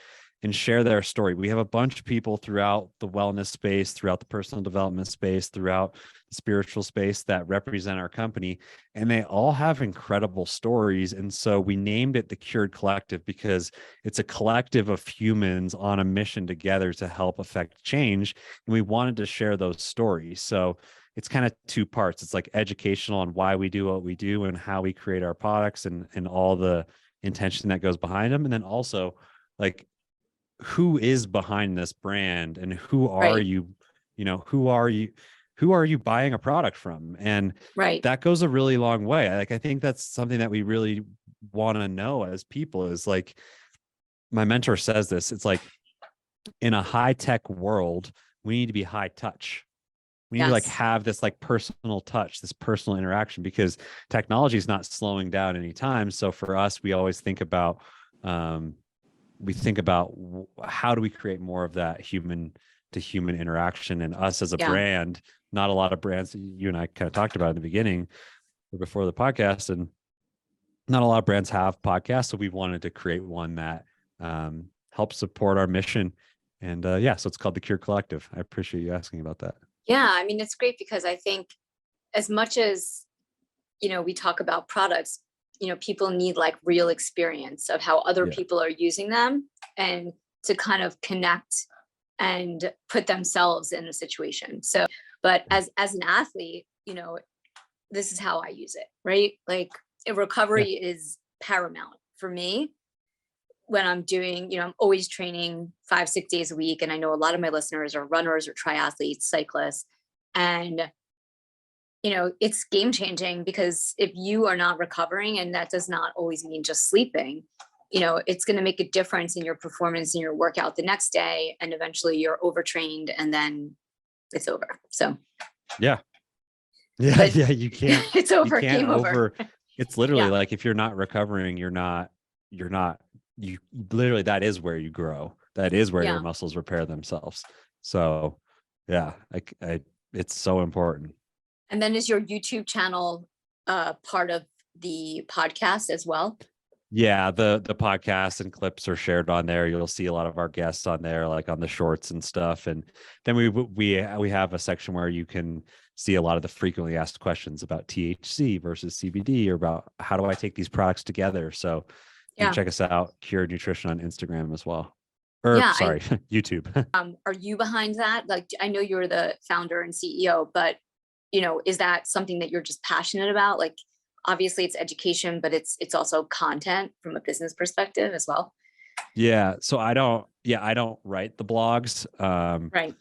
and share their story. We have a bunch of people throughout the wellness space, throughout the personal development space, throughout the spiritual space that represent our company, and they all have incredible stories. And so we named it the Cured Collective because it's a collective of humans on a mission together to help affect change. And we wanted to share those stories. So it's kind of two parts. It's like educational on why we do what we do and how we create our products and all the intention that goes behind them. And then also, like, who is behind this brand and who are you, who are you buying a product from? And that goes a really long way. I think that's something that we really want to know as people, is like, my mentor says this, it's like, in a high tech world, we need to be high touch. We need to like have this like personal touch, this personal interaction, because technology is not slowing down anytime. So for us, we always think about, how do we create more of that human to human interaction. And us as a brand, not a lot of brands, you and I kind of talked about in the beginning or before the podcast, and not a lot of brands have podcasts. So we wanted to create one that helps support our mission. And so it's called the Cure Collective. I appreciate you asking about that. Yeah, I mean, it's great because I think as much as, we talk about products, people need like real experience of how other people are using them, and to kind of connect and put themselves in a situation. So, but as an athlete, this is how I use it, right? Like, recovery is paramount for me when I'm doing, I'm always training 5-6 days a week. And I know a lot of my listeners are runners or triathletes, cyclists. And, it's game changing, because if you are not recovering, and that does not always mean just sleeping, it's going to make a difference in your performance in your workout the next day. And eventually you're overtrained, and then it's over. So, you can't, it's over. You can't Game over. It's literally like, if you're not recovering, you literally, that is where you grow. That is where your muscles repair themselves. So it's so important. And then is your YouTube channel part of the podcast as well? Yeah, the podcasts and clips are shared on there. You'll see a lot of our guests on there, like on the shorts and stuff. And then we have a section where you can see a lot of the frequently asked questions about THC versus CBD, or about how do I take these products together. So you can check us out, Cured Nutrition, on Instagram as well. Or sorry, YouTube. Are you behind that? Like, I know you're the founder and CEO, but is that something that you're just passionate about? Like, obviously it's education, but it's also content from a business perspective as well. Yeah. So I don't write the blogs. Right.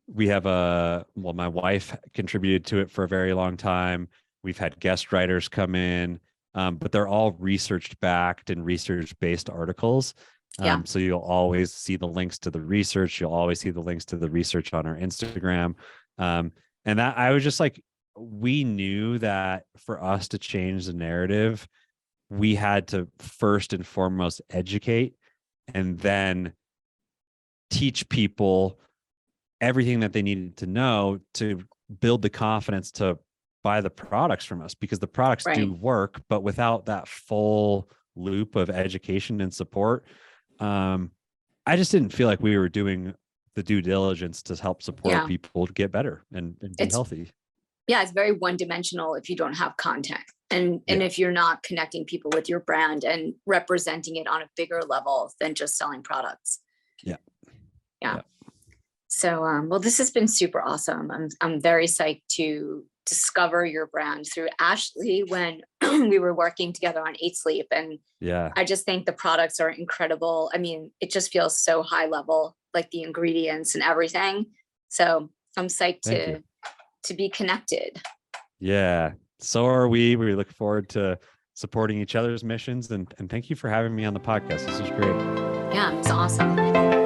We have my wife contributed to it for a very long time. We've had guest writers come in, but they're all research backed and research based articles. So you'll always see the links to the research. You'll always see the links to the research on our Instagram. And that, I was just like, we knew that for us to change the narrative, we had to first and foremost educate, and then teach people everything that they needed to know to build the confidence to buy the products from us, because the products do work, but without that full loop of education and support, I just didn't feel like we were doing the due diligence to help support people to get better and be healthy. Yeah, it's very one-dimensional if you don't have content, and if you're not connecting people with your brand and representing it on a bigger level than just selling products. Yeah. So, well, this has been super awesome. I'm very psyched to discover your brand through Ashley when we were working together on 8 Sleep, and I just think the products are incredible. I mean, it just feels so high level, like the ingredients and everything. So I'm psyched to be connected. Yeah, so are we. We look forward to supporting each other's missions, and thank you for having me on the podcast. This is great. Yeah, it's awesome.